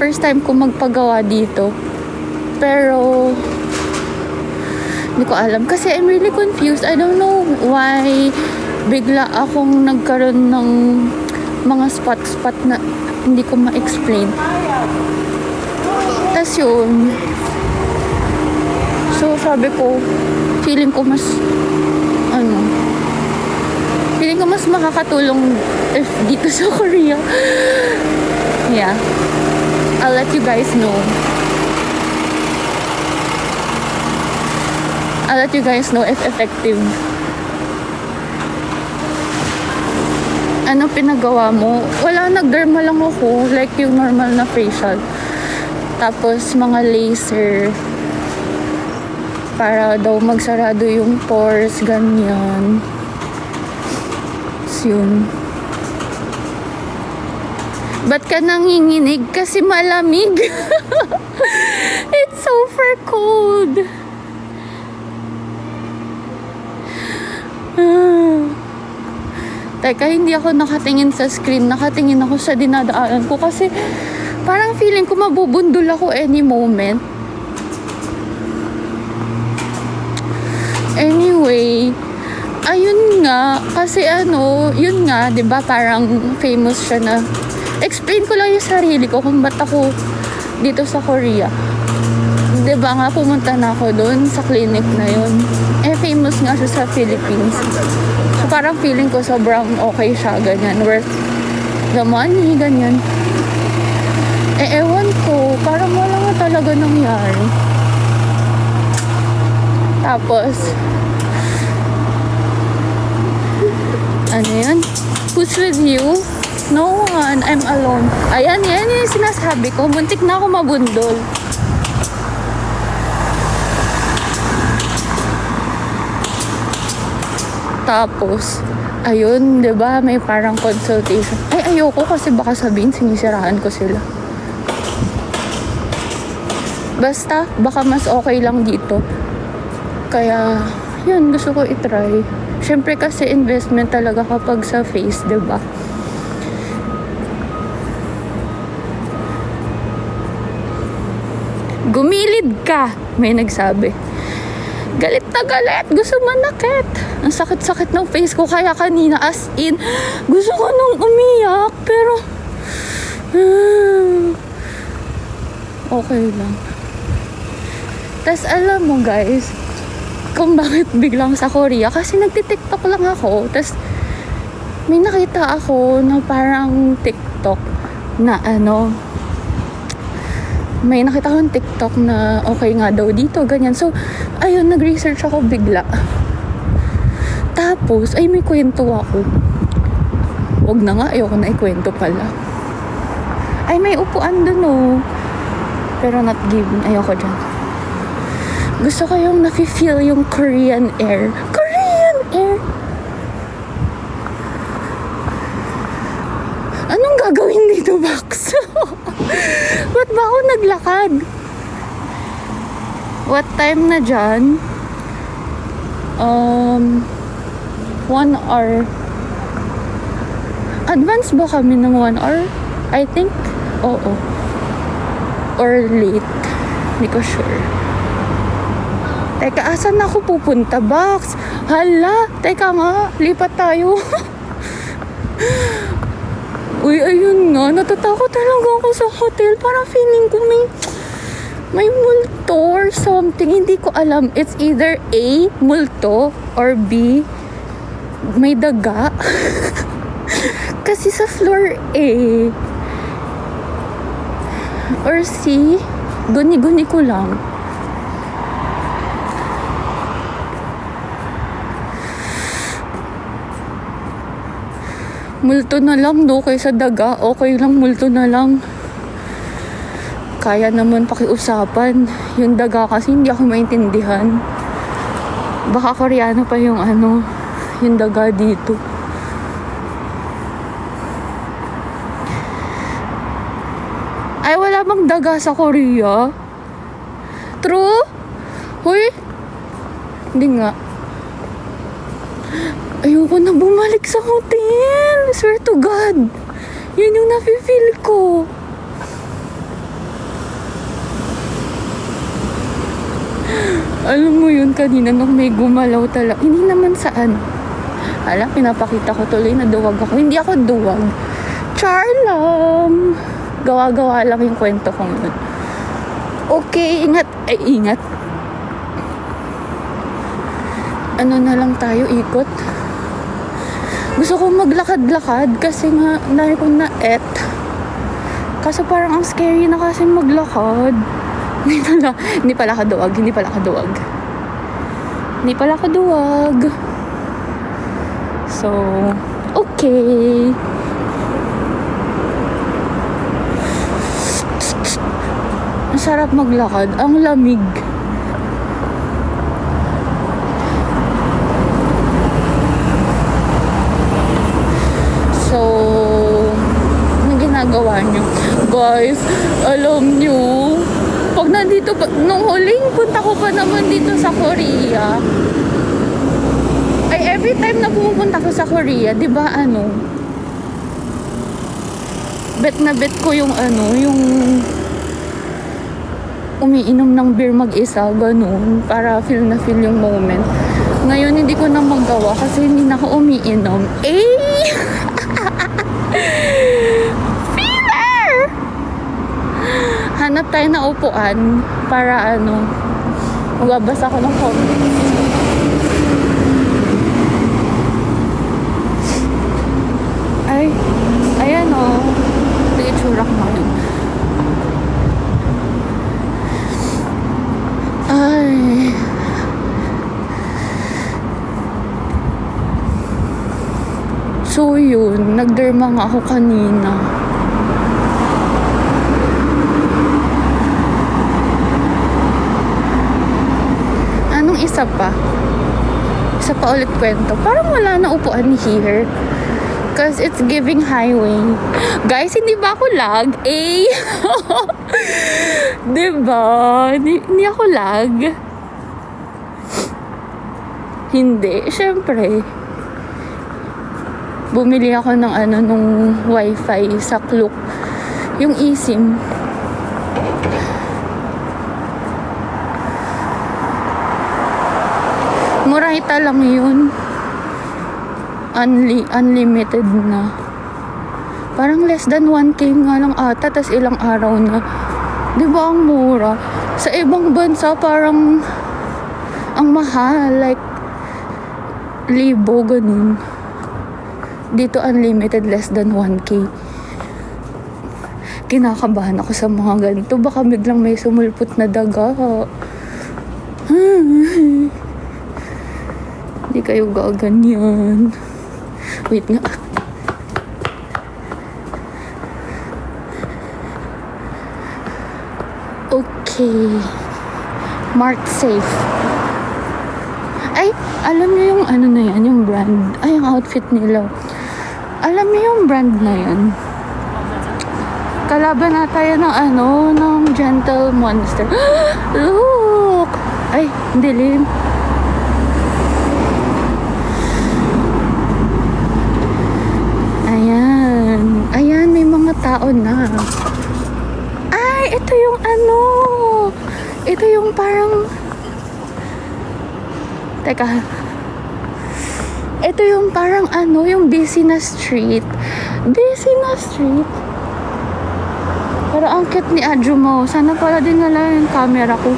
first time ko magpagawa dito. Pero hindi ko alam kasi I'm really confused. I don't know why bigla akong nagkaroon ng mga spot na hindi ko ma-explain. Tas yun. So sabi ko, feeling ko mas makakatulong if dito sa Korea. Yeah. I'll let you guys know. I'll let you guys know if effective. Ano pinagawa mo? Wala, nagderma lang ako. Like yung normal na facial. Tapos mga laser. Para daw magsarado yung pores, ganyan. So, yun. Ba't ka nanginginig? Kasi malamig. It's super cold. Teka, hindi ako nakatingin sa screen. Nakatingin ako sa dinadaanan ko kasi parang feeling ko mabubundol ako any moment. Anyway, ayun nga, kasi yun nga, 'di ba, parang famous siya na explain ko lang yung sarili ko kung ba't ako dito sa Korea. 'Di ba nga, pumunta na ako doon sa clinic na yun. Famous nga siya sa Philippines. So parang feeling ko sobrang okay siya, ganyan, worth the money, ganyan. Ewan ko, parang wala nga talaga nangyari. Tapos ano yan? Who's with you? No one. I'm alone. Ayan, yan yung sinasabi ko. Muntik na ako mabundol. Tapos, ayun, 'di ba, may parang consultation. Ay, ayoko kasi baka sabihin sinisiraan ko sila. Basta, baka mas okay lang dito. Kaya, yun, gusto ko i-try. Siyempre kasi investment talaga kapag sa face, 'di ba? Gumilid ka, may nagsabi. Galit na galit, gusto manakit. Ang sakit-sakit ng face ko, kaya kanina as in, gusto ko nung umiyak, pero okay lang. Tas alam mo guys, kung bakit biglang sa Korea, kasi nagti-TikTok lang ako. Tas may nakita ako na parang TikTok na may nakita akong TikTok na okay nga daw dito, ganyan. So, ayun, nag-research ako bigla. Tapos, ay may kwento ako. Wag na nga, ayoko na ikwento pala. Ay, may upuan dun pero not given, ayoko dyan. Gusto ko yung nafe-feel yung Korean air. Korean air! Anong gagawin dito, Bax? Ba't ba ako naglakad? What time na dyan? 1 hour. Advance ba kami ng 1 hour? I think, oo. Or late. Hindi ko sure. Teka, asan ako pupunta, Bax? Hala, teka nga, lipat tayo. Uy, ayun nga, natatakot talaga ako sa hotel. Parang feeling ko may multo or something. Hindi ko alam. It's either A, multo, or B, may daga. Kasi sa floor A, or C, guni-guni ko lang. Multo na lang kaysa daga. Okay lang, multo na lang. Kaya naman pakiusapan. Yung daga kasi hindi ako maintindihan. Baka Koreano pa yung yung daga dito. Ay, wala bang daga sa Korea? True? Hoy? Hindi nga. Ayoko na bumalik sa hotel. Swear to God. Yun yung nafe-feel ko. Alam mo yun, kanina nung may gumalaw talaga. Hindi naman saan. Hala, pinapakita ko tuloy na duwag ako. Hindi ako duwag. Char lang. Gawa-gawa lang yung kwento kong yun. Okay, ingat. Ay, ingat. Ano na lang tayo, ikot. Gusto ko maglakad-lakad kasi nga, dahil ko na-et. Kaso parang ang scary na kasi maglakad. Hindi pala kaduwag. Hindi pala kaduwag. So, okay. Ang sarap maglakad. Ang lamig. So, ano ginagawa nyo? Guys, alam nyo, pag nandito pa, nung huling punta ko pa naman dito sa Korea, ay every time na pumupunta ko sa Korea, di ba bet na bet ko yung yung umiinom ng beer mag-isa, ganun, para feel na feel yung moment. Ngayon, hindi ko na magawa kasi hindi na ako umiinom. Feeler! Hanap tayo na upuan para magbabasa ko ng comments. Ay, ayan ito itsura ko ngayon. Ay. So yun, nagderma nga ako kanina. Anong isa pa? Isa pa ulit kwento. Parang wala na upuan here. Cause it's giving highway. Guys, hindi ba ako lag? Diba? Hindi ako lag. Hindi. Siyempre. Bumili ako ng nung wifi sa Klook. Yung eSIM. Murayta lang yun. Unlimited na. Parang less than 1K nga lang ata, tas ilang araw na. Di ba ang mura? Sa ibang bansa parang ang mahal, like 1,000 ganun. Dito unlimited, less than 1K. Kinakabahan ako sa mga ganito. Baka biglang may sumulpot na daga. Hindi kayo gaganyan. Wait nga. Okay. Marked safe. Ay, alam niyo yung na yan, yung brand. Ay, yung outfit nila. Alam niyo yung brand na yan. Kalaban na tayo ng ng Gentle Monster. Look! Ay, dilim. Ayan, may mga tao na. Ay, ito yung ito yung parang, teka. Ito yung parang yung busy na street. Busy na street. Pero ang cute ni Ajumo. Sana pala din nala yung camera ko.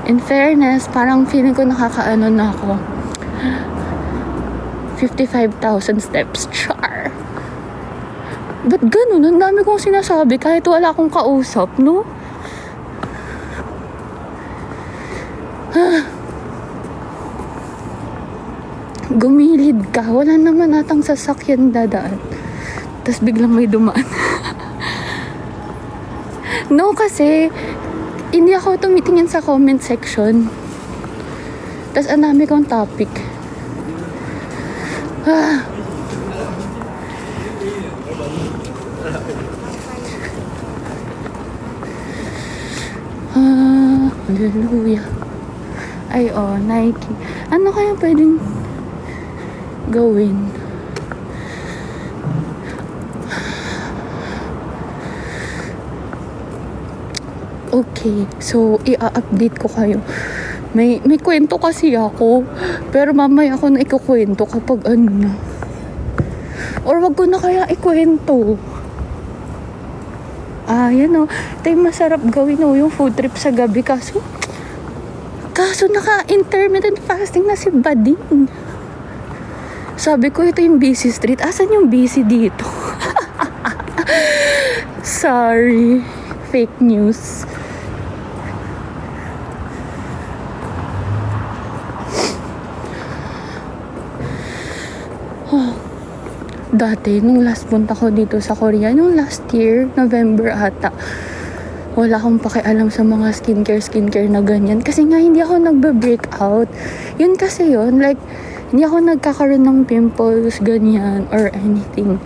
In fairness, parang feeling ko nakakaano na ako. 55,000 steps. Char. Ba't ganun? Ang dami kong sinasabi kahit wala akong kausap, no? Gumilid ka. Wala naman atang sasakyan dadaan. Tapos biglang may dumaan. No, kasi hindi ako tumitingin sa comment section. Tapos ang dami kong topic. Hallelujah. Ay, Nike. Ano kaya pwedeng gawin? Okay, so i-update ko kayo. May kwento kasi ako, pero mamaya ako na ikukwento kapag ano na. Or wag ko na kaya ikwento. Yan o. Ito yung masarap gawin o, yung food trip sa gabi. Kaso naka-intermittent fasting na si Bading. Sabi ko, ito yung busy street. Asan yung busy dito? Sorry. Fake news. Dati, nung last punta ko dito sa Korea, nung last year, November ata, wala akong pakialam sa mga skincare na ganyan. Kasi nga, hindi ako nagbe-breakout. Yun kasi yun, like, hindi ako nagkakaroon ng pimples, ganyan, or anything.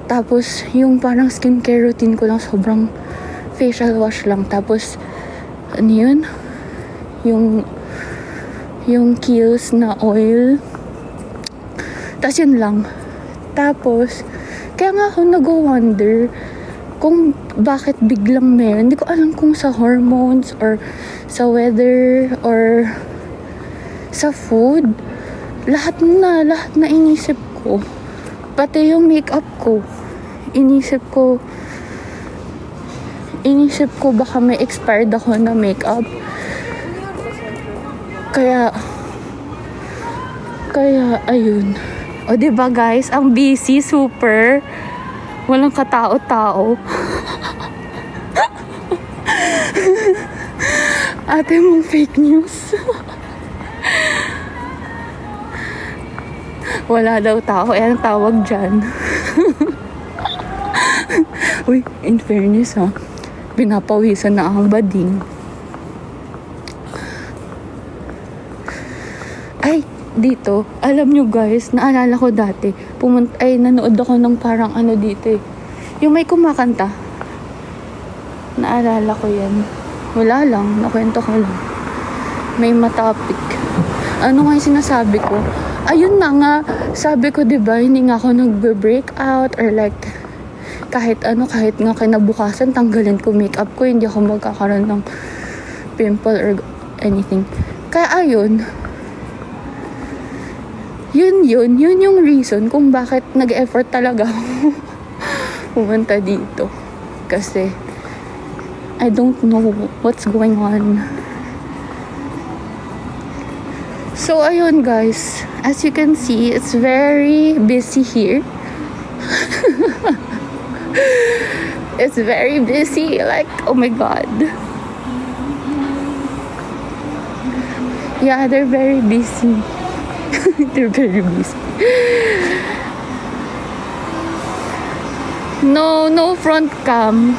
Tapos, yung parang skincare routine ko lang, sobrang facial wash lang. Tapos, ano yun? Yung Kiehl's na oil. Tapos, yun lang. Tapos, kaya nga ako nag-wonder kung bakit biglang meron. Hindi ko alam kung sa hormones or sa weather or sa food. Lahat na inisip ko. Pati yung makeup ko. Inisip ko baka may expired ako na makeup. Kaya ayun. O diba guys, ang busy, super. Walang katao-tao. Ate mong fake news. Wala daw tao, ang tawag dyan. Uy, in fairness ha, pinapawisan na ang Bading. Ay, dito, alam nyo guys, naalala ko dati, nanood ako ng parang ano dito eh. Yung may kumakanta. Naalala ko yan. Wala lang, nakwento ko lang. May matapik. Ano nga yung sinasabi ko? Ayun na nga, sabi ko diba, hindi nga ako nagbe-breakout or like, kahit nga kinabukasan, tanggalin ko makeup ko, hindi ako magkakaroon ng pimple or anything. Kaya ayun, yun yung reason kung bakit nag-effort talaga ako pumunta dito. Kasi, I don't know what's going on. So, ayun guys. As you can see, it's very busy here. It's very busy. Like, oh my God. Yeah, they're very busy. They're very busy. No front cam.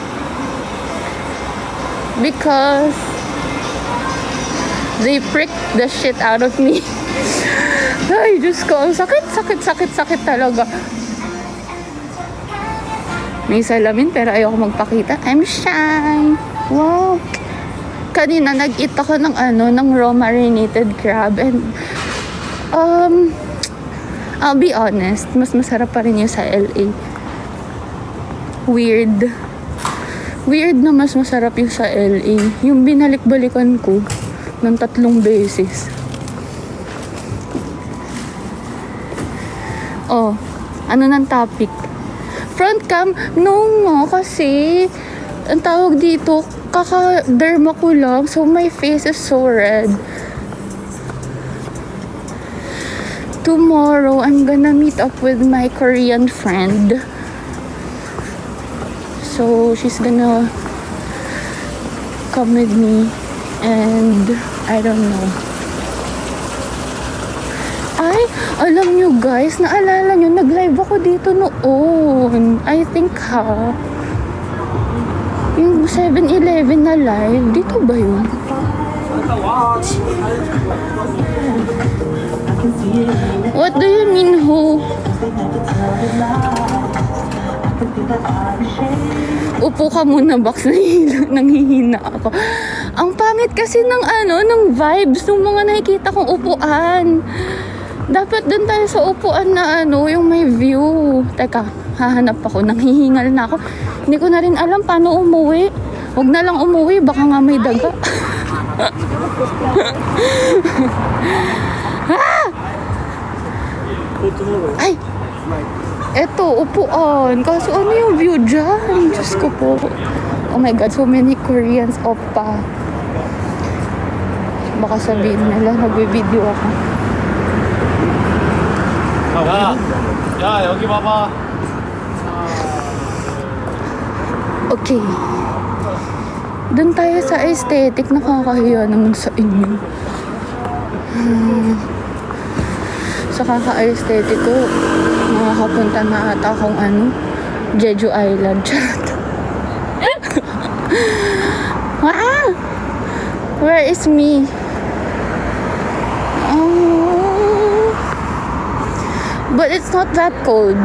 Because they pricked the shit out of me. Ay, Diyos ko. Ang sakit talaga. May salamin pero ayoko magpakita. I'm shy. Wow. Kanina nag-eat ako ng raw marinated crab and I'll be honest, mas masarap pa rin yung sa LA. Weird na mas masarap yung sa LA. Yung binalik-balikan ko ng 3 beses. Oh, ano ng topic? Front cam? No nga, kasi ang tawag dito, kaka-derma ko lang, so my face is so red. Tomorrow, I'm gonna meet up with my Korean friend. So, she's gonna come with me. And, I don't know. Ay, alam nyo guys, naalala nyo, nag-live ako dito noon. I think yung 7-Eleven na live, dito ba yun? What do you mean, who? Upo ka muna, Box. Nanghihina ako. Ang pangit kasi ng vibes ng mga nakikita kong upuan. Dapat dun tayo sa upuan na yung may view. Teka, hahanap ako. Nanghihingal na ako. Hindi ko na rin alam paano umuwi. Huwag na lang umuwi, baka nga may daga. Ay! Eto, upuan. Kaso ano yung view dyan? Diyos ko po. Oh my God, so many Koreans oppa. Baka sabihin nila, nagbe-video ako. 야, 야, 여기 봐봐. Okay. Doon tayo sa aesthetic. Nakakahiya naman sa inyo. Sa kaka-aesthetic ko, makakapunta na ata akong Jeju Island. Chat. Wow! Where is me? Oh. But it's not that cold.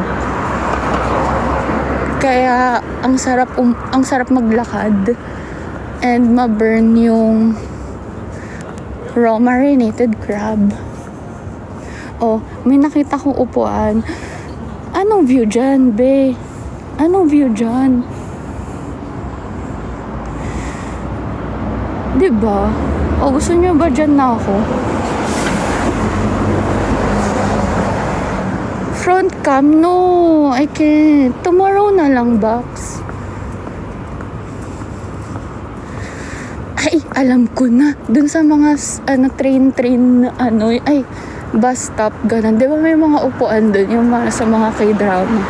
Kaya ang sarap maglakad and ma-burn yung raw marinated crab. Oh, may nakita kong upuan. Anong view dyan, be? Anong view dyan? Diba? Oh, gusto nyo ba dyan na ako? Front cam? No, I can't. Tomorrow na lang, Box. Ay, alam ko na. Dun sa mga, train, bus stop, ganun. Di ba may mga upuan dun, yung mga sa mga K-drama.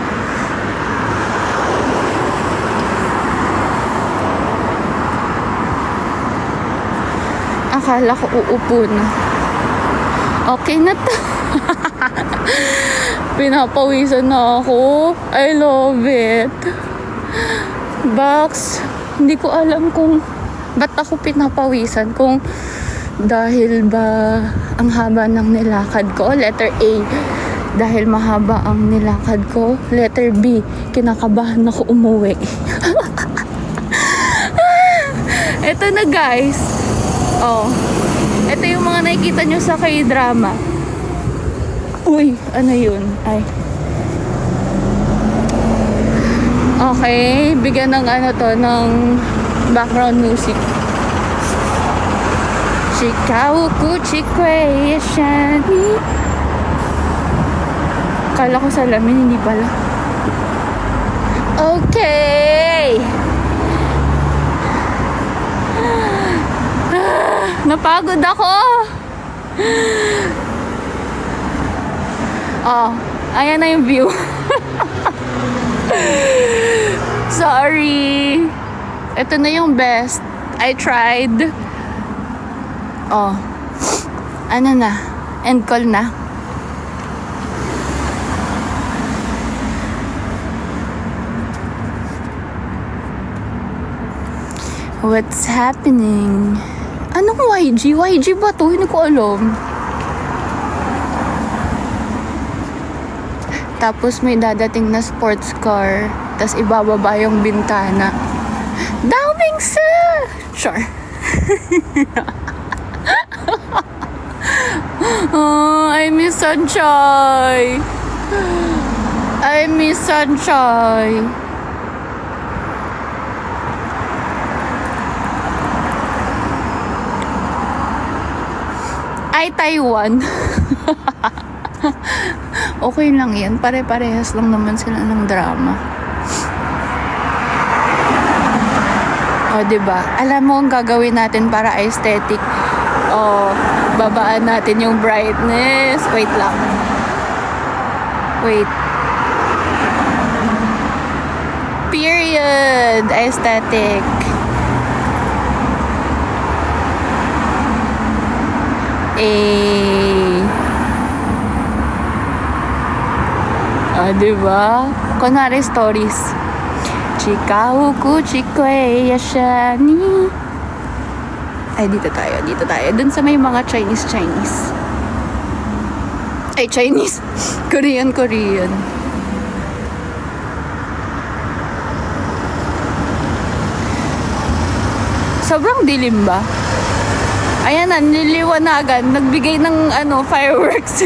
Akala ko uupo na. Okay na to. Pinapawisan na ako. I love it. Box, hindi ko alam kung ba't ako pinapawisan. Kung dahil ba ang haba ng nilakad ko. Letter A, dahil mahaba ang nilakad ko. Letter B, kinakabahan ako umuwi. Ito na guys. Oh, ito yung mga nakikita nyo sa K-drama. Uy, ano yun? Ay. Okay, bigyan ng ng background music. Chikau kuchikwe shani. Kala ko salamin, hindi pala. Okay. Napagod ako. Oh, ayan na yung view. Sorry. Ito na yung best. I tried. Oh. Ano na? End call na. What's happening? Anong YG? YG ba to? Hindi ko alam. Tapos may dadating na sports car. Tapos ibababa yung bintana. Daming sa! Sure. Oh, I miss Sunshine. I miss Sunshine. Ay, Taiwan. Okay lang yan. Pare-parehas lang naman sila ng drama. O, diba? Alam mo ang gagawin natin para aesthetic. O, babaan natin yung brightness. Wait lang. Wait. Period. Aesthetic. Diba? Kunwari stories. Chikau kuchikwe yashani. Ay, dito tayo. Dito tayo. Dun sa may mga Chinese. Ay, Chinese. Korean. Sobrang dilim ba? Ayan na, niliwanagan. Nagbigay ng fireworks.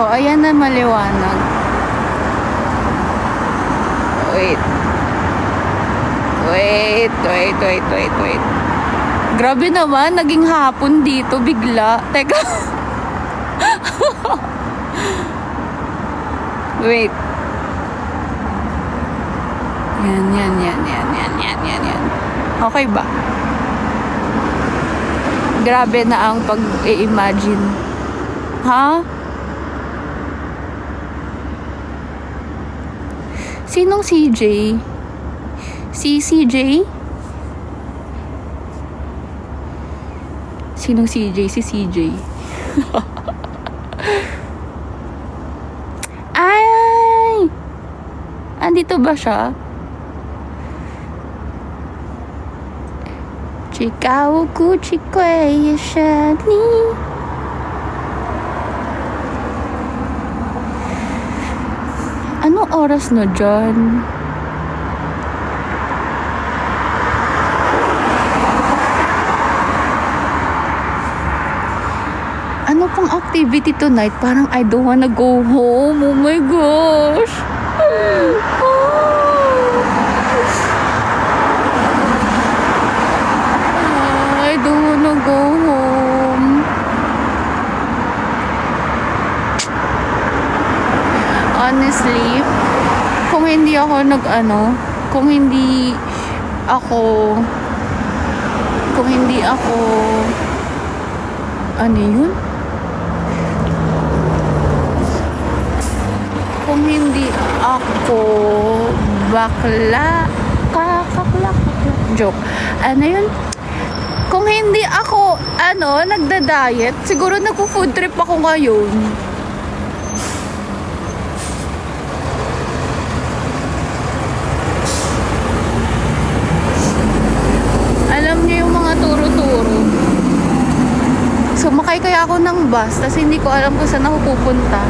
Oh, ayan na maliwanag. Wait. Grabe naman, naging hapon dito bigla. Teka. Wait. Yan. Okay ba? Grabe na ang pag-i-imagine. Ha? Sinong CJ? Si CJ? Sinong CJ? Si CJ. Ay! Andito ba siya? Chikao kuchikwe shani. Anong oras na dyan? Ano pang activity tonight? Parang I don't wanna go home. Oh my gosh. I don't wanna go home. Honestly, kung hindi ako ano yun? Kung hindi ako bakla, joke. Ano yun? Kung hindi ako, nagda-diet, siguro nagpo-food trip ako ngayon. Alam niyo yung mga turo-turo. Sumakay kaya ako ng bus, tas hindi ko alam kung saan ako pupunta.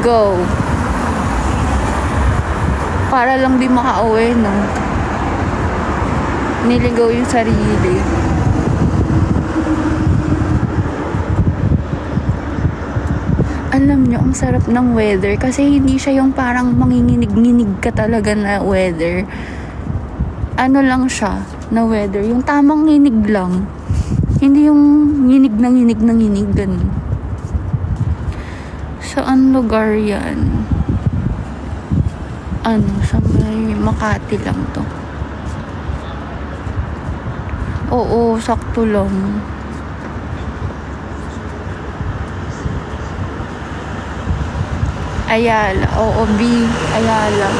Go. Para lang di makauwi, no? Niligaw yung sarili. Alam nyo, ang sarap ng weather kasi hindi siya yung parang manginginig-nginig ka talaga na weather. Ano lang siya na weather, yung tamang nginig lang. Hindi yung nginig na nginig, ganun. Saan lugar yan? Sa may Makati lang to. Oo, sakto lang. Ayala, OOB, Ayala.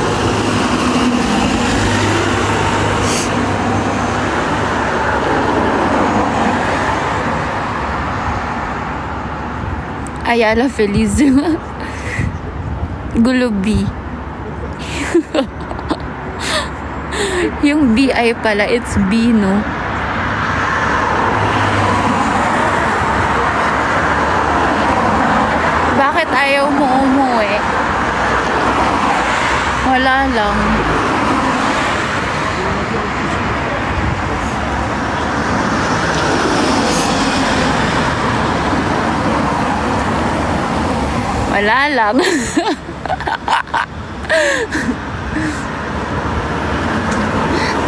Ayala Feliz. Gulubi. Yung BI pala, it's B, no? Bakit ayaw mo umuwi? Wala lang. Wala lang.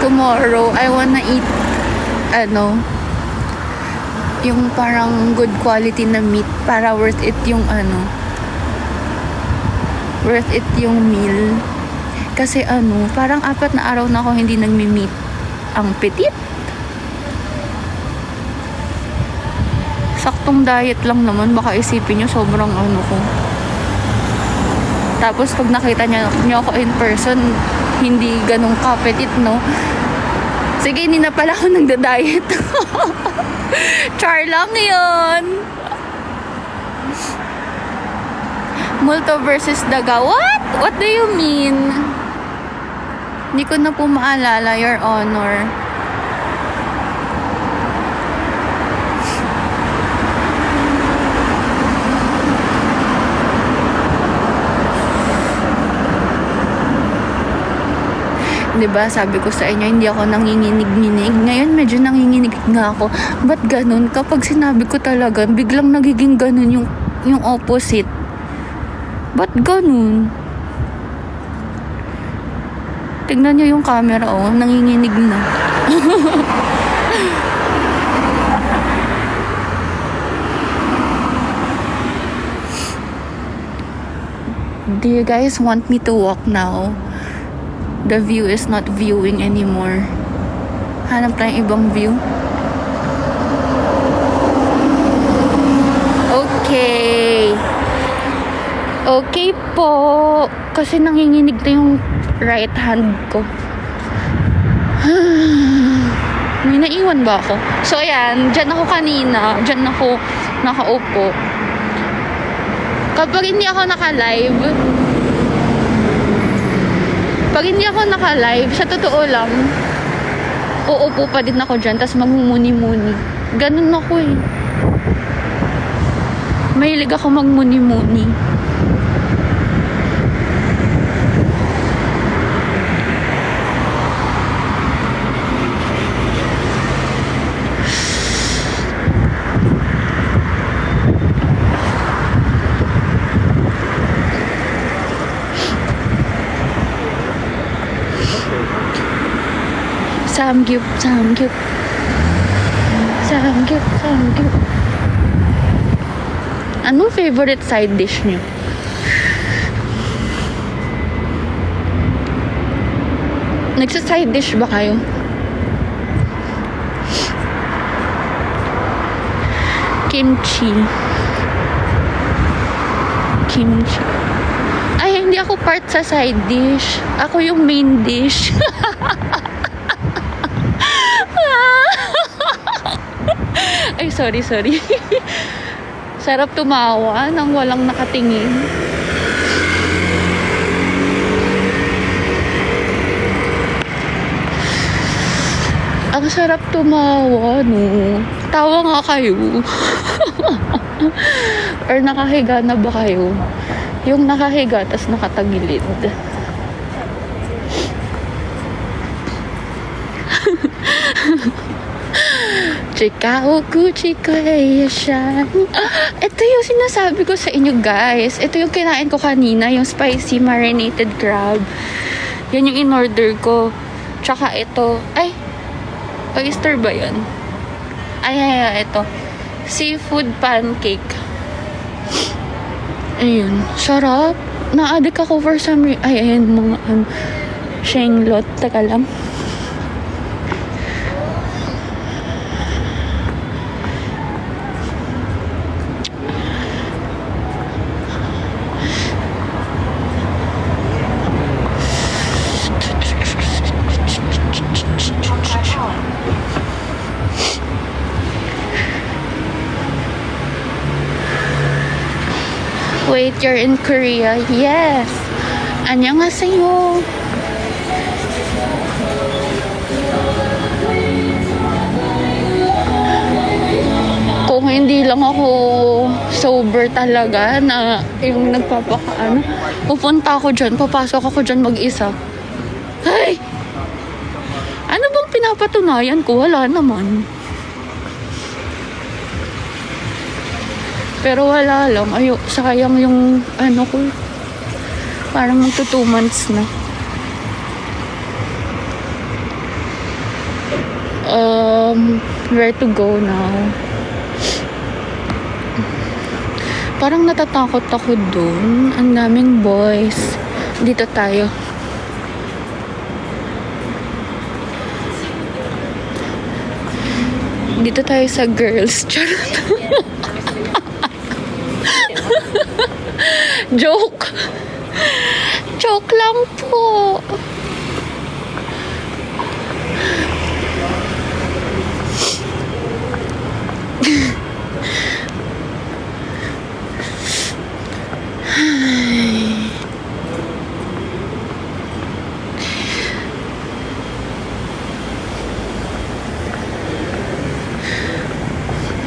Tomorrow, I wanna eat, yung parang good quality na meat para worth it yung meal. Kasi parang 4 na araw na ako hindi nagmi-meat. Ang petit. Saktong diet lang naman, baka isipin nyo sobrang ko. Tapos pag nakita nyo ako in person, hindi ganun ka-petit, no? Sige, hindi na pala ako nagda-diet. Char lang yun. Multo versus daga. What? What do you mean? Hindi ko na po maalala, Your Honor. 'Di ba? Sabi ko sa inyo, hindi ako nanginginig-nginig. Ngayon, medyo nanginginig nga ako. Ba't ganun? Kapag sinabi ko talaga, biglang nagiging ganun yung opposite. Ba't ganun? Tignan nyo yung camera, oh. Nanginginig na. Do you guys want me to walk now? The view is not viewing anymore. Hanap tayong ibang view. Okay. Okay po. Kasi nanginginig na yung right hand ko. May naiwan ba ako? So, ayan. Diyan ako kanina. Diyan ako nakaupo. Kapag hindi ako naka-live, sa totoo lang, uupo pa din ako dyan, tapos magmumuni-muni. Ganun ako eh. Mahilig ako magmuni-muni. Samgyup, samgyup. Samgyup, samgyup. Anong favorite side dish niyo? Nagsa-side dish ba kayo? Kimchi. Kimchi. Ay, hindi ako part sa side dish. Ako yung main dish. Ay, sorry. Sarap tumawa nang walang nakatingin. Ang sarap tumawa, no? Tawa nga kayo. Or nakahiga na ba kayo? Yung nakahiga, tas nakatagilid. Chikaoku chikoyashan. Ito yung sinasabi ko sa inyo, guys. Ito yung kinain ko kanina, yung spicy marinated crab. Yan yung in-order ko. Tsaka ito. Ay, oyster ba yan? Ay, ito. Seafood pancake. Ayun. Sarap. Na-addict ako for some reason. Ay, ayan, mga shenglot. Teka lang. Wait, you're in Korea? Yes. 안녕하세요. Kung hindi lang ako sober talaga na yung nagpapakaano, pupunta ako dyan, papasok ako dyan mag-isa. Ay! Ano bang pinapatunayan ko? Wala naman. Pero wala lang. Sayang yung ano ko. Parang magto 2 months na. Where to go now? Parang natatakot ako dun. Ang daming boys. Dito tayo. Dito tayo sa girls. Charot. Joke. Joke lang po.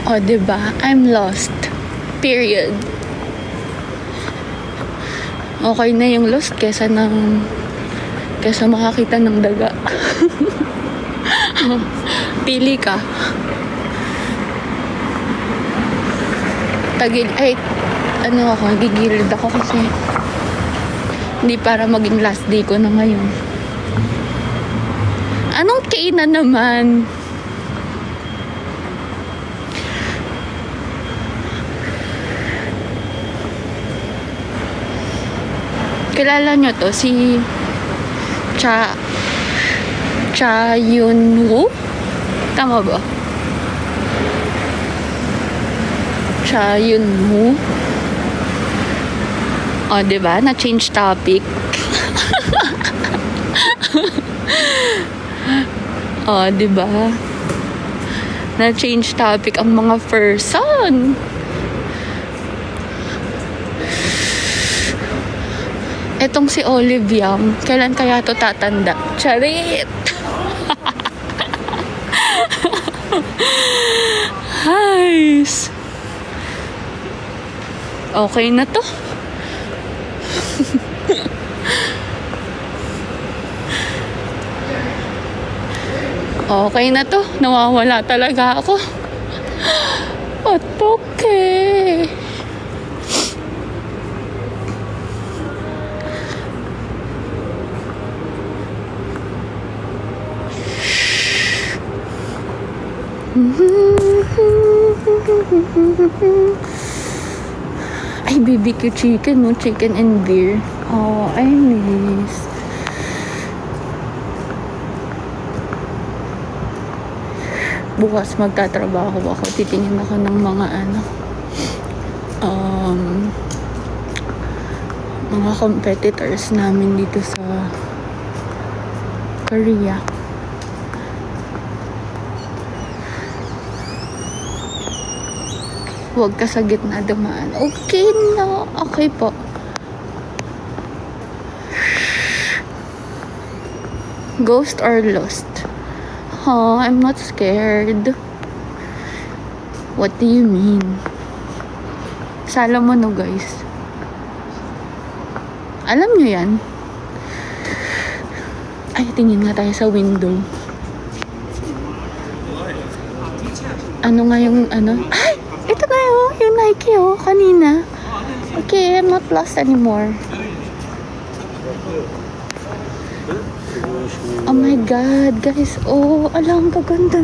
O, diba? I'm lost. Period. Okay na yung lost kesa kaysa makakita ng daga. Pili ka. Gigilid ako kasi hindi para maging last day ko na ngayon. Anong kainan naman? Kilala nyo to, si Cha Yun-woo? Tama ba? Cha Yun-woo? O, diba? Na-change topic. O, diba? Na-change topic ang mga person. Etong si Olive Yam, kailan kaya to tatanda? Charit! Guys! Okay na to. Okay na to. Nawawala talaga ako. At okay. Ay, BBQ chicken, no? Chicken and beer. Oh, I miss. Bukas magtatrabaho ako. Titingin ako ng mga mga competitors namin dito sa Korea. Huwag ka sa gitna dumaan. Okay na. Okay po. Ghost or lost? Oh, I'm not scared. What do you mean? Salomon, no, guys. Alam nyo yan? Ay, tingin nga tayo sa window. Ano nga yung Ay! Ito kayo, yung Nike kanina. Okay, I'm not lost anymore. Oh my God, guys. Oh, ala, ang gaganda.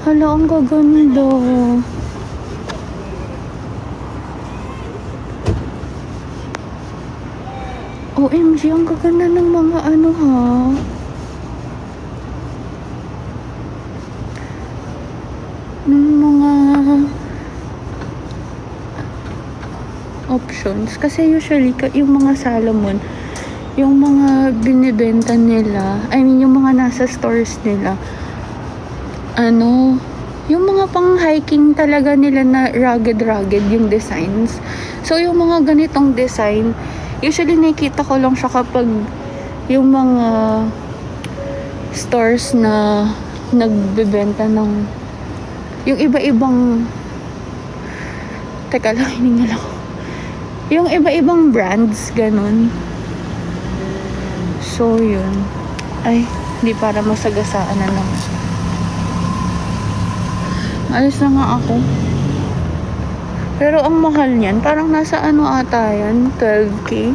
Hala, ang gaganda. OMG, ang gaganda ng mga ha. Mga options. Kasi usually, yung mga Salomon, yung mga binibenta nila, yung mga nasa stores nila, yung mga pang hiking talaga nila na rugged yung designs. So, yung mga ganitong design, usually nakikita ko lang siya kapag yung mga stores na nagbebenta ng yung iba-ibang teka lang, hiningal ako. Yung iba-ibang brands, ganun. So, yun. Ay, hindi para masagasaan na naman. Alis na nga ako. Pero ang mahal niyan, parang nasa ata yan, 12K.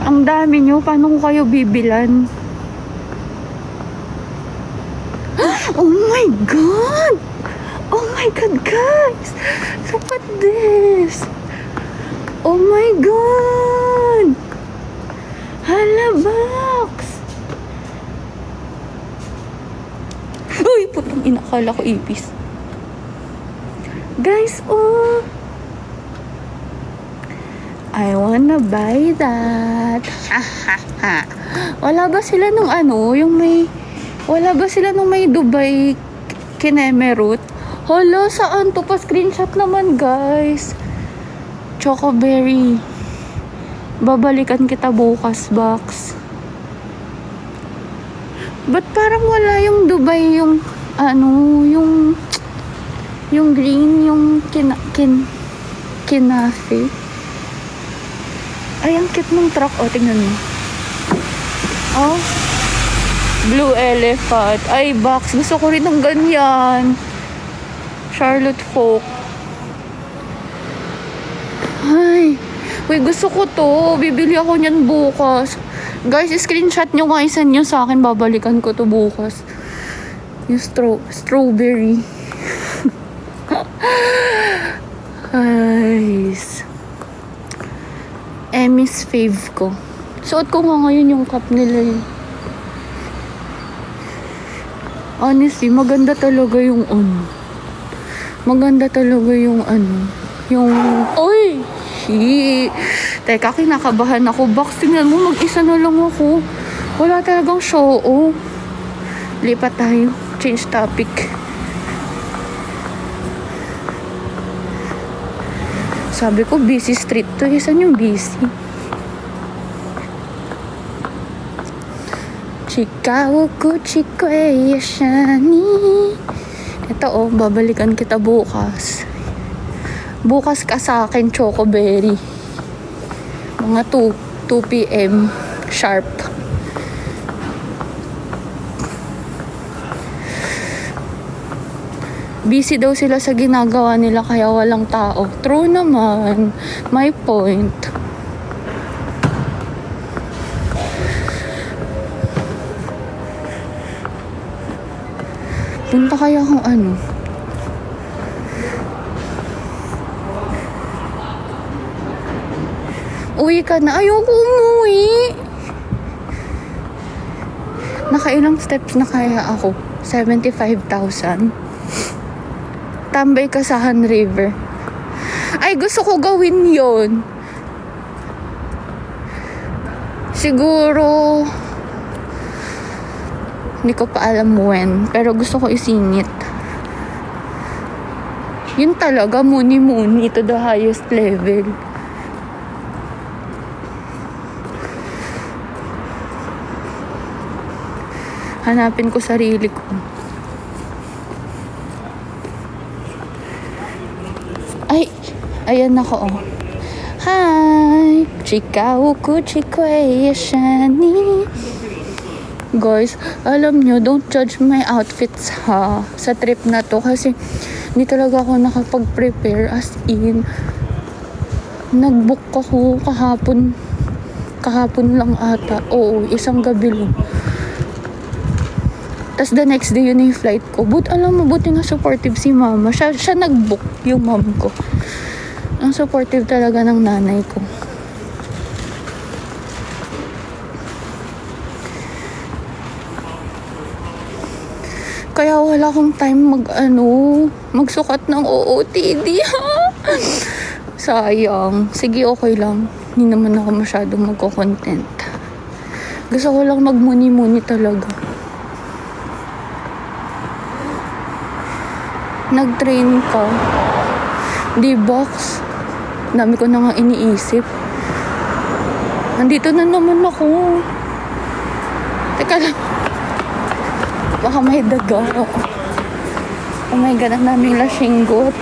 Ang dami nyo, paano ko kayo bibilan? Oh my God! Oh my God, guys! Look at this! Oh my God! Hala, box! Uy, putang ina, akala ko ipis. Guys, oh! I wanna buy that. Wala ba sila nung yung may... Wala ba sila nung may Dubai Kinemerut? Hala, saan to? Pa-screenshot naman, guys. Chocoberry. Babalikan kita bukas, box. Ba't parang wala yung Dubai, yung green, yung Kinafe. Ay, ang cute ng truck. O, tingnan mo. Oh. Blue Elephant. Ay, box. Gusto ko rin ng ganyan. Charlotte Folk. Ay. Uy, gusto ko to. Bibili ako niyan bukas. Guys, screenshot nyo nga. Isend nyo sa akin. Babalikan ko to bukas. Yung strawberry. Guys. Emmy's fave ko. Suot ko nga ngayon yung cup nila eh. Honestly, maganda talaga yung ano. Maganda talaga yung ano. Yung... Oy! Teka, kinakabahan ako. Box, tingnan mo, mag-isa na lang ako. Wala talagang show. Oh. Lipat tayo. Change topic. Sabi ko, busy street to. Saan yung busy? Chikawo ko, chiko yashani. Ito oh, babalikan kita bukas. Bukas ka sa akin, Chocoberry. Mga 2 p.m. sharp. Busy daw sila sa ginagawa nila kaya walang tao. True naman. My point. Punta kaya kung ano. Uwi ka na. Ayoko umuwi. Nakailang steps na kaya ako? 75,000. Tambay ka sa Han River. Ay, gusto ko gawin yon. Siguro, hindi ko pa alam when, pero gusto ko isingit. Yun talaga, muni-muni to the highest level. Hanapin ko sarili ko. Ay, ayan ako oh. Hi! Chikaw ko, chiko yashani. Guys, alam nyo, don't judge my outfits ha. Sa trip na to kasi hindi talaga ako nakapag-prepare as in. Nag-book ako kahapon. Kahapon lang ata. Oo, isang gabi lang. Tapos the next day yun yung flight ko. Alam mo, buti nga supportive si mama. Siya nag-book yung mom ko. Ang supportive talaga ng nanay ko. Kaya wala akong time magsukat ng OOTD. Sayang. Sige, okay lang. Hindi naman ako masyadong magko-content. Gusto ko lang magmuni-muni talaga. Nag-train ka. D-box. Dami ko na nga iniisip. Nandito na naman ako. Teka lang. Baka may daga. Oh my God, ang daming lasinggot.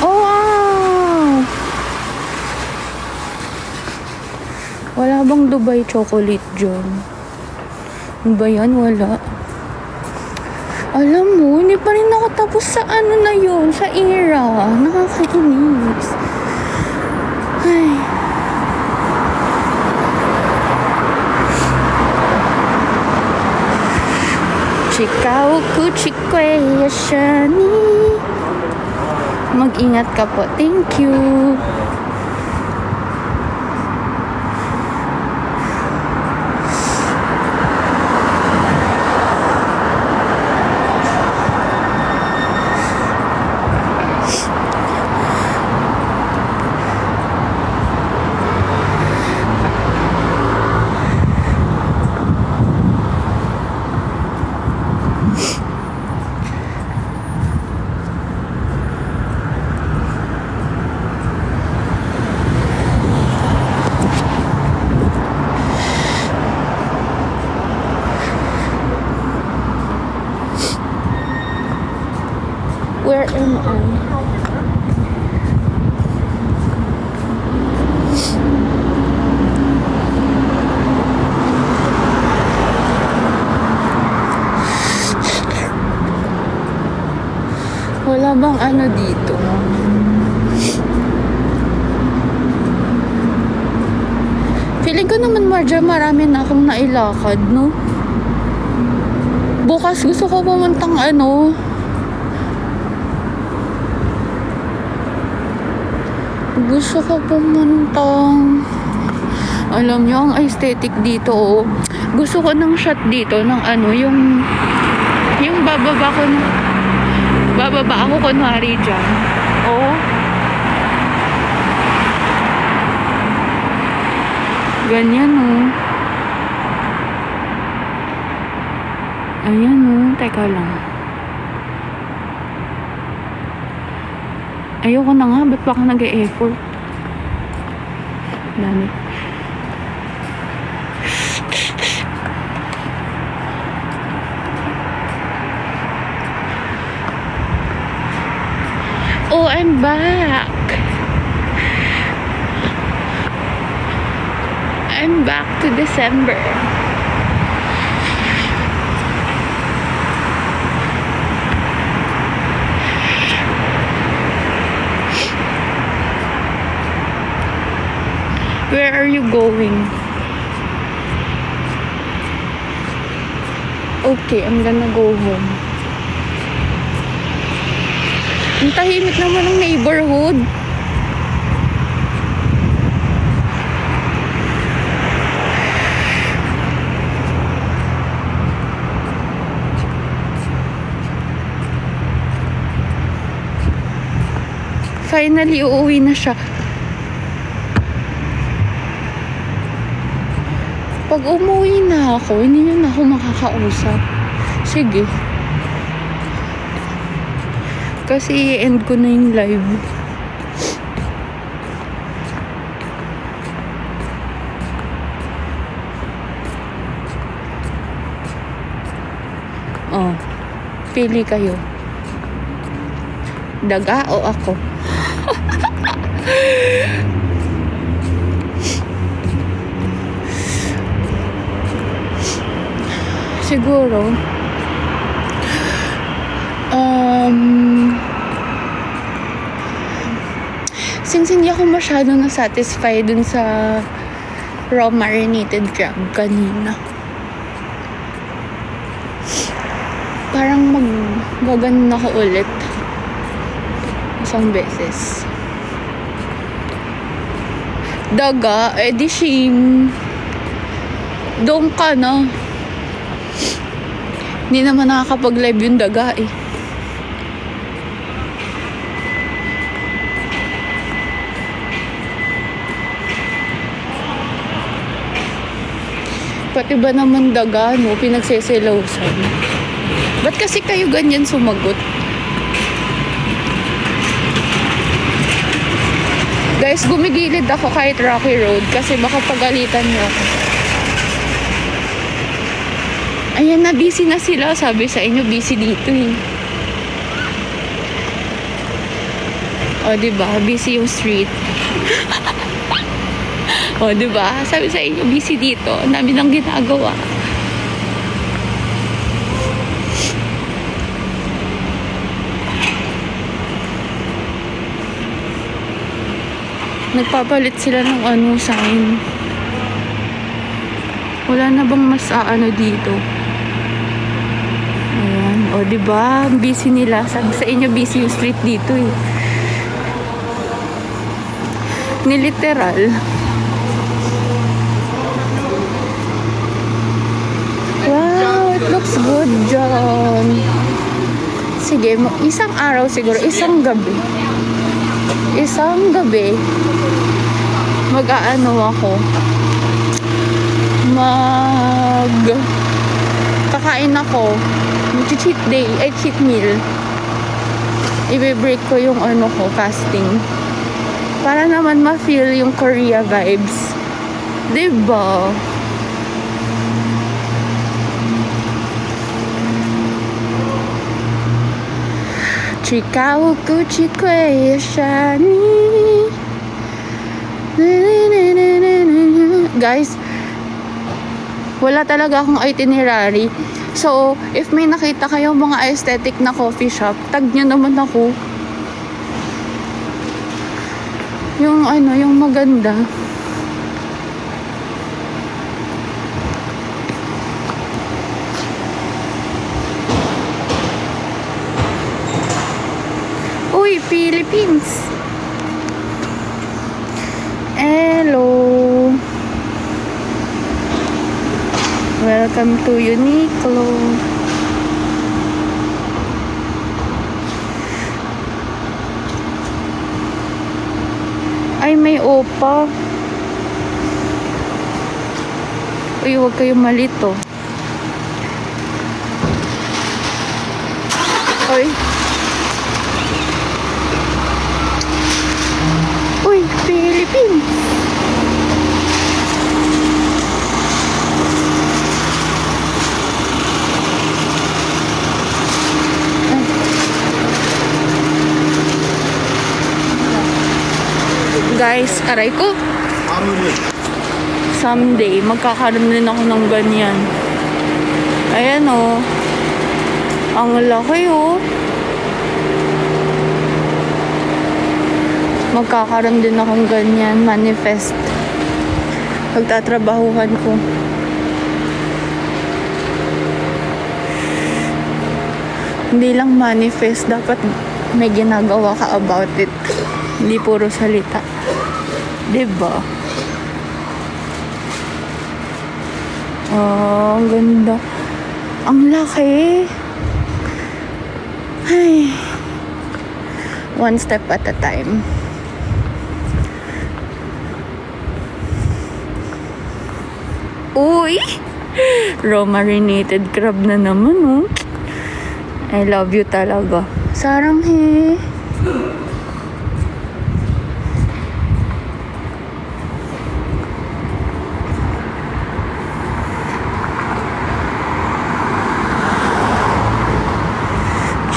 Oh, wow! Wala bang Dubai chocolate dyan? Ano ba yan? Wala. Alam mo, hindi pa rin ako tapos sa ano na yun, sa era. Nakakainis. Ay. Chikaw ko, chikwe, yashani. Mag-ingat ka po. Thank you. Wala bang ano dito? Feeling ko naman, Marja, marami na akong nailakad, no? Bukas gusto ko pumuntang ano. Gusto ko pumuntang... Alam niyo, ang aesthetic dito, oh. Gusto ko ng shot dito, ng ano, yung bababa ko na... Bababa ako kunwari dyan. Oh. Ganyan, oh. Ayan, oh. Teka lang. Ayoko na nga. Ba't pa ka nag-e-effort? Dami. Oh, I'm back. I'm back to December. Where are you going? Okay, I'm gonna go home. Ang tahimik naman ng neighborhood. Finally, uuwi na siya. Pag umuwi na ako, hindi niyo na ako makakausap. Sige. Kasi i-end ko na yung live. Oh, pili kayo. Daga o ako? Siguro since hindi ako masyado na-satisfy dun sa raw marinated crab kanina, parang magaganon ako ulit isang beses. Daga, edi shame. Doon ka na. Hindi naman nakakapag-live yung daga eh. Pati ba naman daga, no? Pinagseselawsan. Ba't kasi kayo ganyan sumagot? Guys, gumigilid ako kahit rocky road kasi baka pagalitan niyo ako. Ayan na, busy na sila. Sabi sa inyo, busy dito eh. O, diba? Busy yung street. O, diba? Sabi sa inyo, busy dito. Ang dami nang ginagawa. Nagpapalit sila ng ano sign. Wala na bang mas ano dito? Ayan. O, diba? Busy nila. Sabi sa inyo, busy yung street dito eh. Niliteral. Wow, it looks good, John. Sige, isang araw siguro, isang gabi. Isang gabi, mag-aano ako. Kakain ako. Cheat day, cheat meal. I-break ko yung ano ko, fasting. Para naman ma-feel yung Korea vibes. Diba? Chikao kuchikwe shani. Guys, wala talaga akong itinerary. So, if may nakita kayo mga aesthetic na coffee shop, tag nyo naman ako. Yung ano, yung maganda. Uy, Philippines! Hello! Welcome to Uniqlo. Ay, may opa. Uy, huwag kayong malito. Uy. Uy, Philippines. Guys, aray ko. Someday, magkakaroon din ako ng ganyan. Ayan o. Ang laki o. Magkakaroon din akong ganyan. Manifest. Pagtatrabahuhan ko. Hindi lang manifest. Dapat may ginagawa ka about it. Hindi puro salita. Diba? Oh, ang ganda. Ang laki. Ay. One step at a time. Uy! Raw marinated crab na naman, oh. I love you talaga. Sarang he.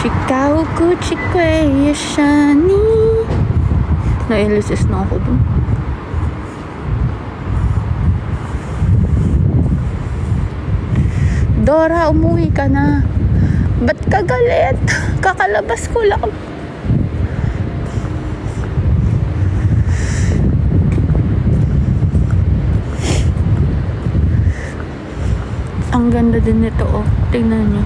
Chikao ko chikwe yashani. Na-elisis na ako dun. Dora, umuwi ka na. Ba't ka galit? Kakalabas ko lang. Ang ganda din nito, oh. Tingnan niyo.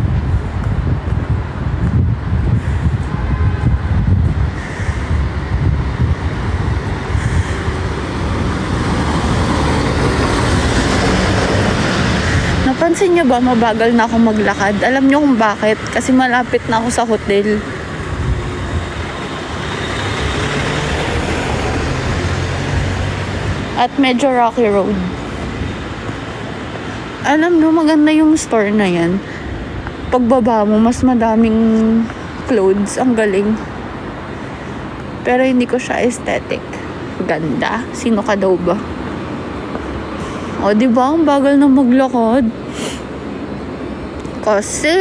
Napansin niyo ba, mabagal na ako maglakad? Alam niyo kung bakit? Kasi malapit na ako sa hotel. At medyo rocky road. Alam niyo, maganda yung store na yan. Pagbaba mo, mas madaming clothes. Ang galing. Pero hindi ko siya aesthetic. Ganda. Sino ka daw ba? O, diba? Ang bagal na maglakad. Kasi...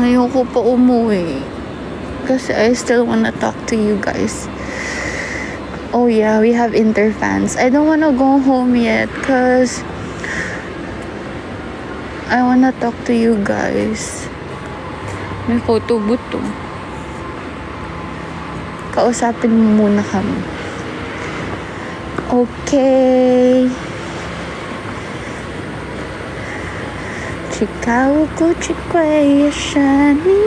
ayoko pa umuwi. Kasi I still wanna talk to you guys. Oh yeah, we have interfans. I don't wanna go home yet because I wanna talk to you guys. May photo booth to. Kausapin mo muna kami. Okay. Chikao ko chikwe yashani.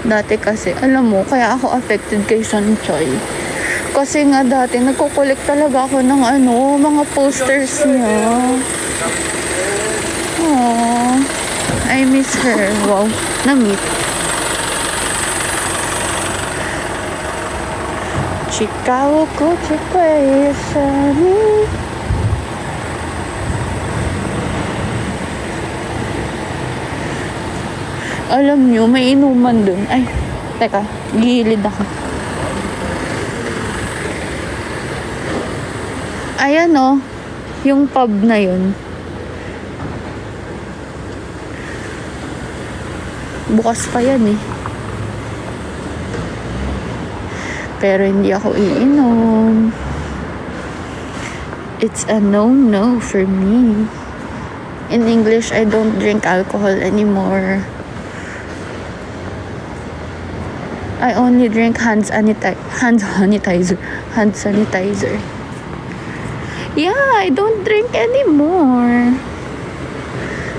Dati kasi, alam mo, kaya ako affected kay Sanchoy. Kasi nga dati, nagko-collect talaga ako ng mga posters niya. Aww. I miss her. Wow. Na-meet. Chikao ko chikwe yashani. Alam nyo, may inuman dun. Ay, teka, gilid ako. Ayan o, yung pub na yun. Bukas pa yan eh. Pero hindi ako iinom. It's a no-no for me. In English, I don't drink alcohol anymore. I only drink hand sanitizer. Yeah, I don't drink anymore.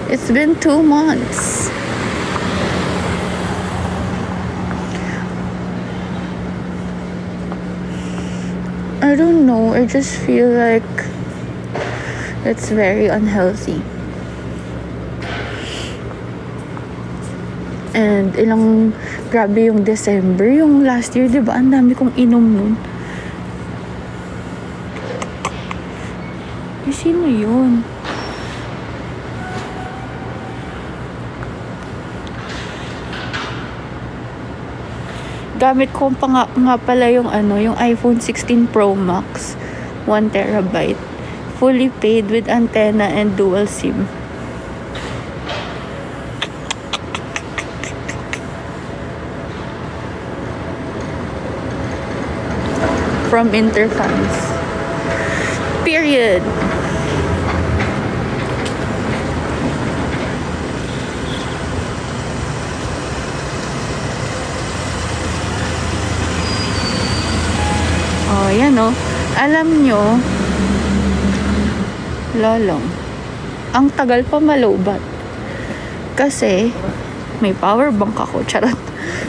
It's been 2 months. I don't know. I just feel like it's very unhealthy. And grabe yung December. Yung last year, di ba? Ang dami kong inom nun. Sino yun? Gamit ko pa nga pala yung yung iPhone 16 Pro Max 1TB, fully paid with antenna and dual SIM. From Interfans. Period. Oh, yan oh. Alam nyo, lolong, ang tagal pa malobat. Kasi, may power bank ako. Charot.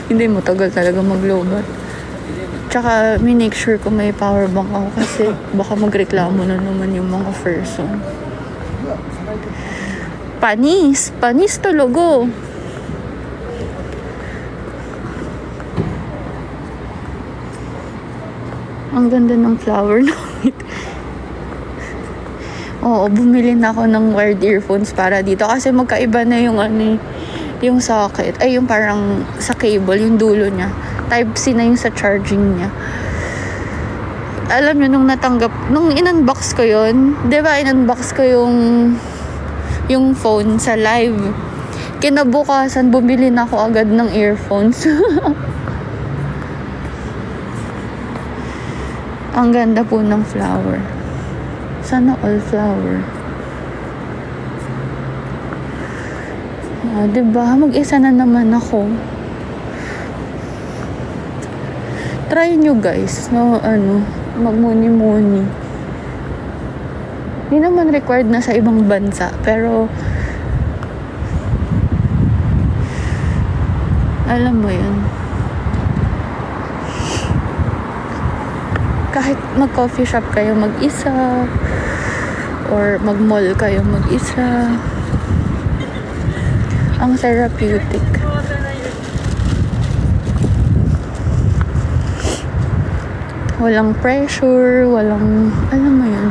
Hindi mo tagal talaga maglobat. Tsaka, make sure ko may power bank ako kasi baka magreklamo na naman yung mga person. Panis! Panis talaga. Ang ganda ng flower namin. Oo, bumili na ako ng wired earphones para dito kasi magkaiba na yung yung socket. Ay, yung parang sa cable, yung dulo niya. Type-C na yung sa charging niya. Alam niyo, nung in-unbox ko yun, di ba in-unbox ko yung phone sa live. Kinabukasan, bumili na ako agad ng earphones. Ang ganda po ng flower. Sana all flower. Diba? Mag-isa na naman ako. Try nyo guys, no, magmuni-muni. Hindi naman required na sa ibang bansa, pero alam mo yun. Kahit mag-coffee shop kayo mag-isa or mag-mall kayo mag-isa, ang therapeutic. Walang pressure, alam mo yun.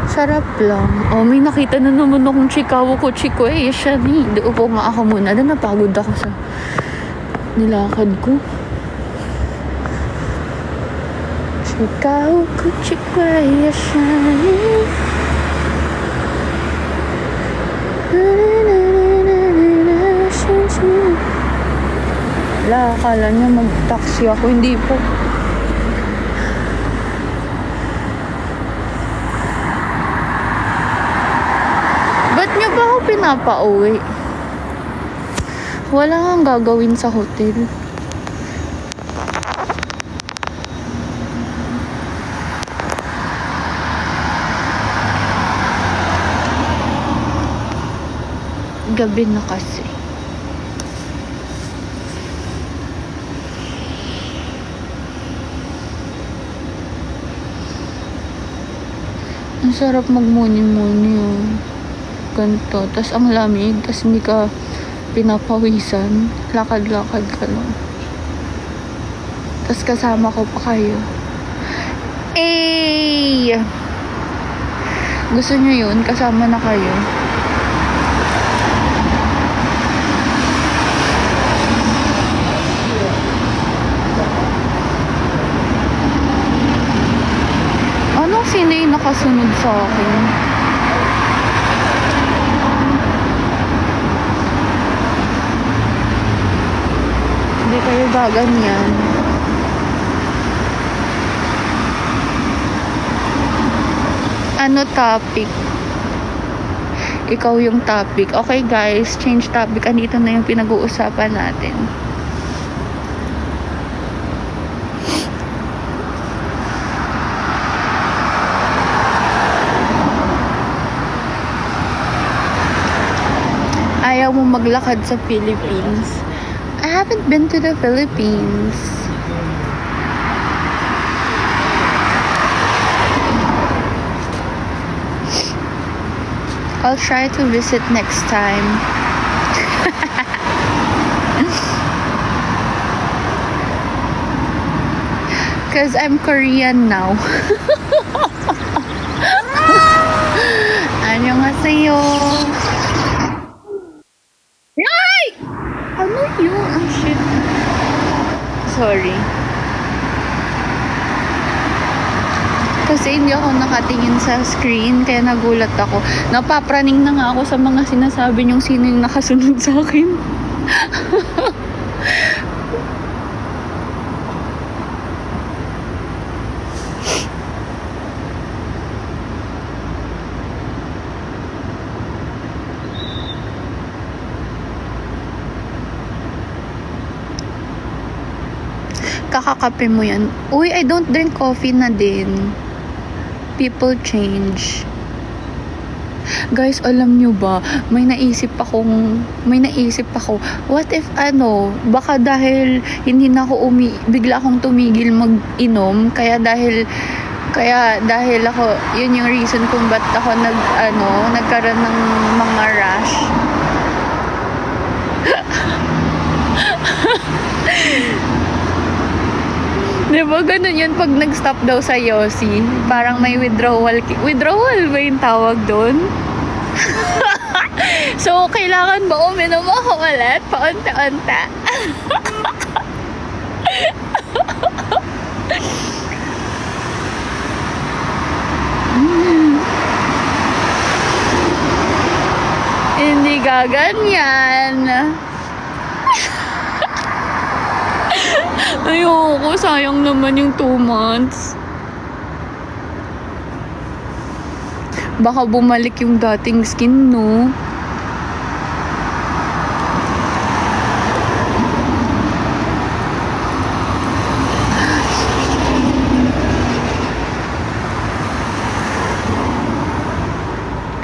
Sarap lang. Oh, may nakita na naman akong chikawo ko, chiko eh. Siya ni. Upo nga ako muna. Doon napagod ako sa nilakad ko. Ikaw ko chikwaya shine. Wala, akala niya mag-taxi ako. Hindi po. Ba't niyo ba ako pinapauwi? Wala kang gagawin sa hotel. Gabi na kasi. Ang sarap magmuni-muni yung ganito. Tapos ang lamig, tapos hindi ka pinapawisan. Lakad-lakad ka lang. Tapos kasama ko pa kayo. Eh! Gusto nyo yun? Kasama na kayo. Sino yung nakasunod sa akin? kayo gaganyan. Ano topic? Ikaw yung topic. Okay guys, change topic. Andito na yung pinag-uusapan natin. Ayaw mo maglakad sa Philippines. I haven't been to the Philippines. I'll try to visit next time. Cause I'm Korean now. Annyeonghaseyo. Ay! Ano yun? Oh, shit. Sorry. Kasi hindi ako nakatingin sa screen, kaya nagulat ako. Napapraning na nga ako sa mga sinasabi niyong sino yung nakasunod sa akin. Kakakape mo yan. Uy, I don't drink coffee na din. People change. Guys, alam nyo ba, may naisip ako, what if baka dahil hindi na ako bigla akong tumigil mag-inom, kaya dahil ako, yun yung reason kung ba't ako nagkaroon ng mga rash. Diba ganun yun pag nag-stop daw sa Yossi? Parang may withdrawal. Withdrawal ba yung tawag doon? So, kailangan ba uminom ako ulit? Paunta-unta. Hindi gaganyan. Ayoko, sayang naman yung 2 months. Baka bumalik yung dating skin, no?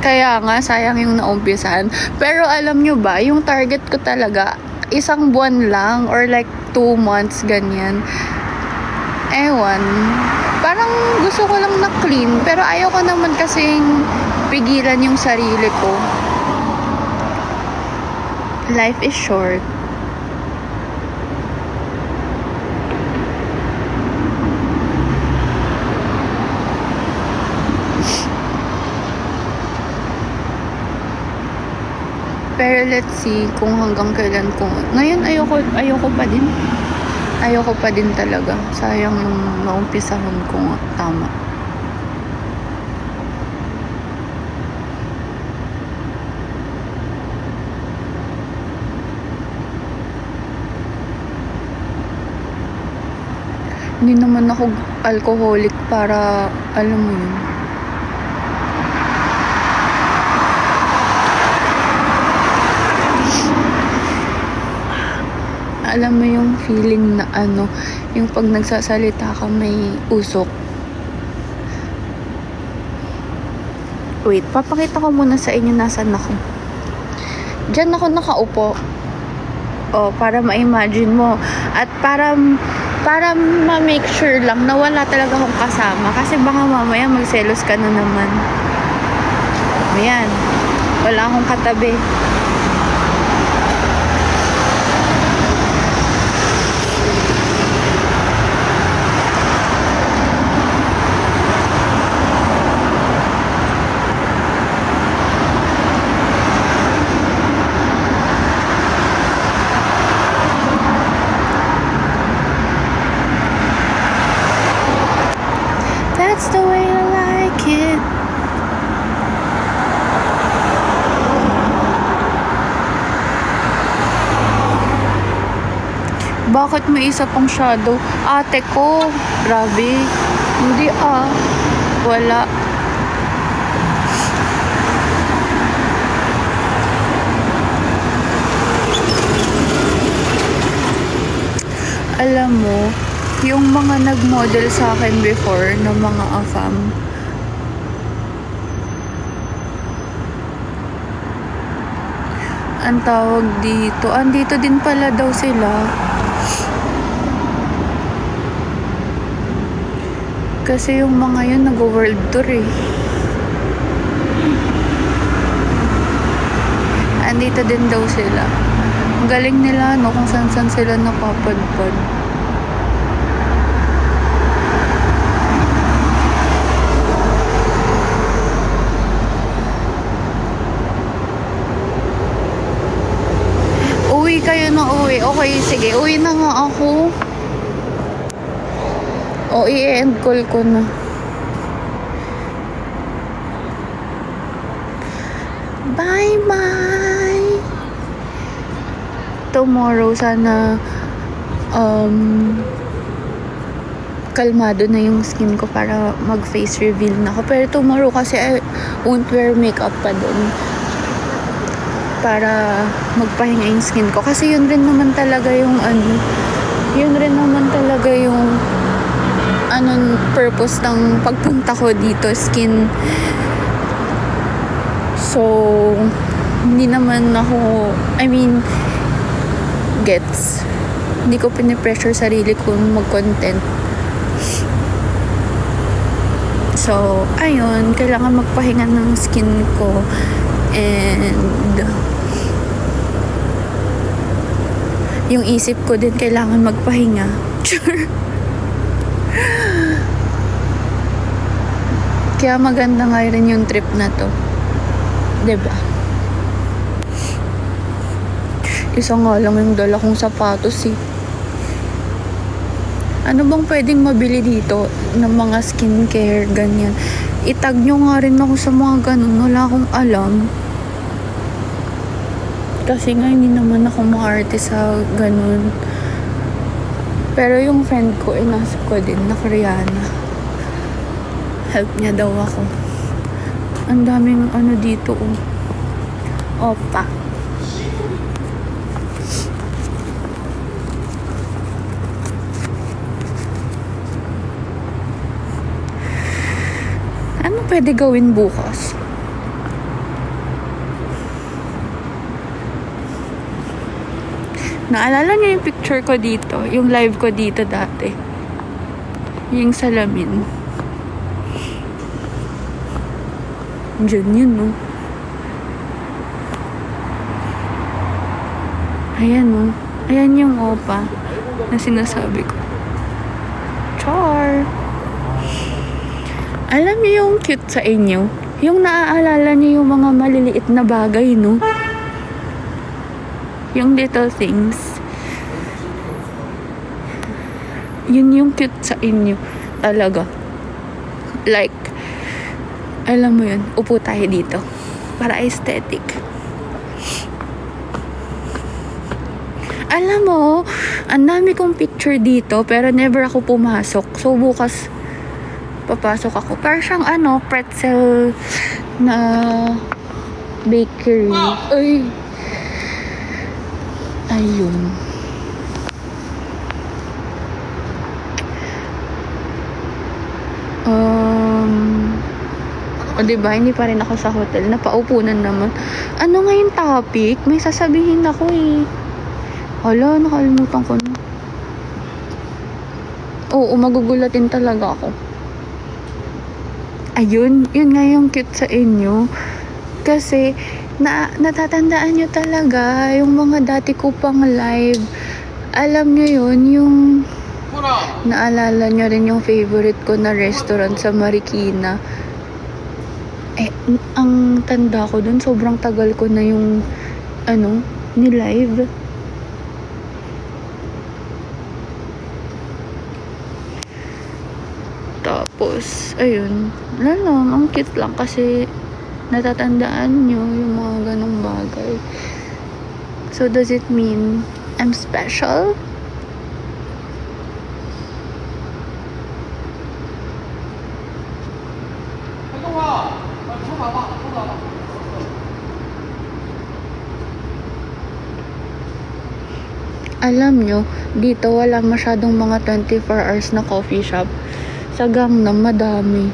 Kaya nga, sayang yung naumpisahan. Pero alam nyo ba, yung target ko talaga, 1 buwan lang or like 2 months, ganyan. Ewan. Parang gusto ko lang na clean, pero ayaw ko naman kasing pigilan yung sarili ko. Life is short. Pero let's see kung hanggang kailan ko. Ngayon ayoko pa din. Ayoko pa din talaga. Sayang yung naumpisahan ko nga. Tama. Hindi naman ako alcoholic para, alam mo yun. Alam mo yung feeling na yung pag nagsasalita ka may usok. Wait, papakita ko muna sa inyo nasan ako. Diyan ako nakaupo. Para ma-imagine mo. At para ma-make sure lang na wala talaga akong kasama. Kasi baka mamaya magselos ka na naman. Ayan. Wala akong katabi. That's the way I like it. Bakit may isa pang shadow? Ate ko. Grabe. Hindi Wala. Alam mo, yung mga nag-model sa akin before ng mga AFAM, ang tawag dito, andito din pala daw sila. Kasi yung mga yun nag-world tour eh. Andito din daw sila. Ang galing nila, no, kung saan sila napapadpad. Uwi kayo na uwi. Okay, sige. Uwi na nga ako. O, i-end call ko na. Bye-bye! Tomorrow, sana kalmado na yung skin ko para mag-face reveal na ako. Pero tomorrow kasi I won't wear makeup pa dun. Para magpahinga yung skin ko. Kasi yun rin naman talaga yung purpose ng pagpunta ko dito, skin. So, hindi naman ako, gets. Hindi ko pinipressure sarili ko mag-content. So, ayun, kailangan magpahinga ng skin ko. And yung isip ko din kailangan magpahinga. Kaya maganda nga rin yung trip na to. 'Di ba? Isa nga lang yung dala kong sapatos eh. Ano bang pwedeng mabili dito ng mga skincare, ganyan? Itag nyo nga rin ako sa mga ganun. Wala akong alam. Kasi nga hindi naman ako maarte sa ganun. Pero yung friend ko, inasap ko din na Koreana. Help niya daw ako. Ang daming dito Opa. Ano pwede gawin bukas? Naalala niyo yung picture ko dito? Yung live ko dito dati? Yung salamin. Diyan yun, no? Ayan, no? Ayan yung opa na sinasabi ko. Char! Alam niyo yung cute sa inyo? Yung naaalala niyo yung mga maliliit na bagay, no? Yung little things. Yun yung cute sa inyo. Talaga. Like, alam mo yun, upo tayo dito. Para aesthetic. Alam mo, ang dami kong picture dito, pero never ako pumasok. So, bukas, papasok ako. Parang siyang pretzel na bakery. Ay! Ayun. Diba, hindi pa rin ako sa hotel. Napaupunan naman. Ano nga yung topic? May sasabihin ako eh. Hala, nakalimutan ko na. Oo, magugulatin talaga ako. Ayun, yun nga yung cute sa inyo. Kasi, natatandaan nyo talaga yung mga dati ko pang live. Alam nyo yun, yung naalala nyo rin yung favorite ko na restaurant sa Marikina. Ang tanda ko dun, sobrang tagal ko na yung ni-live. Tapos, ayun. Wala lang, ang cute lang kasi natatandaan nyo yung mga ganong bagay. So, does it mean I'm special? Alam nyo, dito wala masyadong mga 24 hours na coffee shop. Sa Gangnam, madami.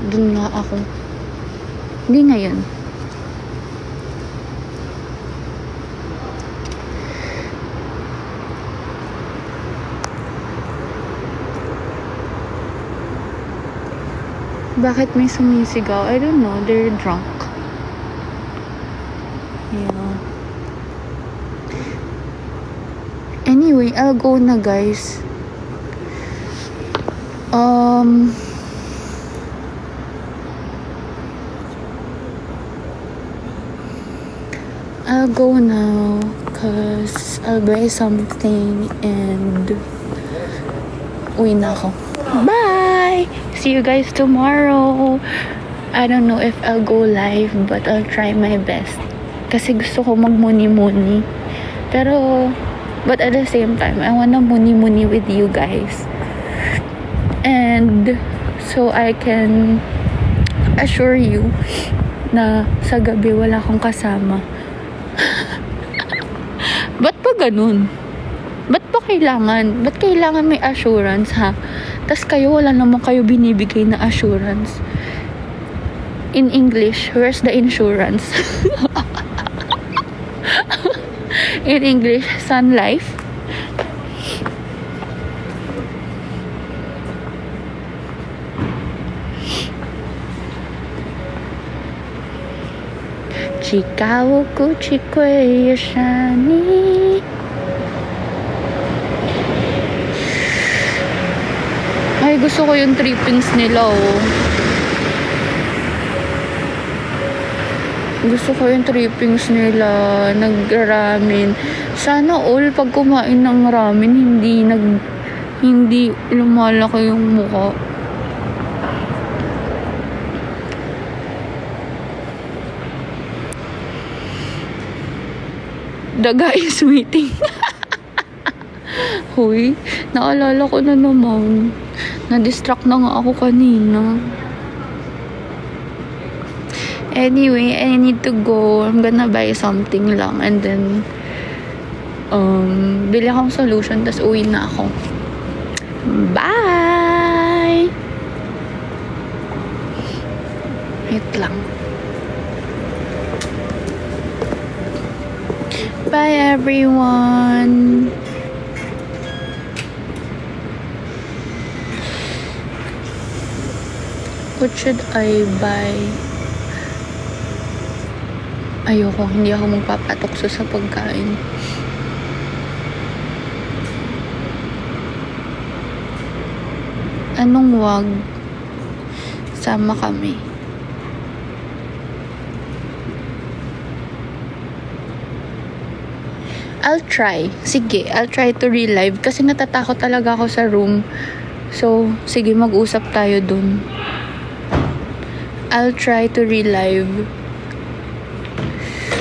Dun nga ako. Hindi ngayon. Bakit may sumisigaw? I don't know. They're drunk. Yeah. Anyway, I'll go na, guys. I'll go now cause I'll buy something and uwi na ako. Bye! See you guys tomorrow. I don't know if I'll go live but I'll try my best. Kasi gusto ko mag-muni-muni. Pero, but at the same time, I wanna muni-muni with you guys. And so I can assure you na sa gabi wala akong kasama. Ba't pa ganun? Ba't pa kailangan? Ba't kailangan may assurance, ha? Tas kayo, wala naman kayo binibigay na assurance. In English, where's the insurance? In English, Sun Life. Chikawo kuchikwe yashani. Ay, gusto ko yung trippings nila, oh. Gusto ko yung trippings nila. Nag-ramen. Sana all pag kumain ng ramen, hindi lumalaki yung mukha. The guy is waiting. Hoy, naalala ko na naman. Na-distract na nga ako kanina. Anyway, I need to go. I'm gonna buy something lang. And then, bili akong solution. Tas uwi na ako. Bye! Wait lang. Bye, everyone! What should I buy? Ayoko, hindi ako magpapatokso sa pagkain. Anong wag? Sama kami. I'll try. Sige, I'll try to relive kasi natatakot talaga ako sa room. So, sige, mag-usap tayo dun. I'll try to relive.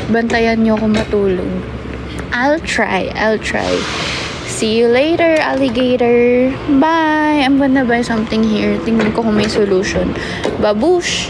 Bantayan niyo ako matulog. I'll try. See you later, alligator. Bye! I'm gonna buy something here. Tingnan ko kung may solution. Babush!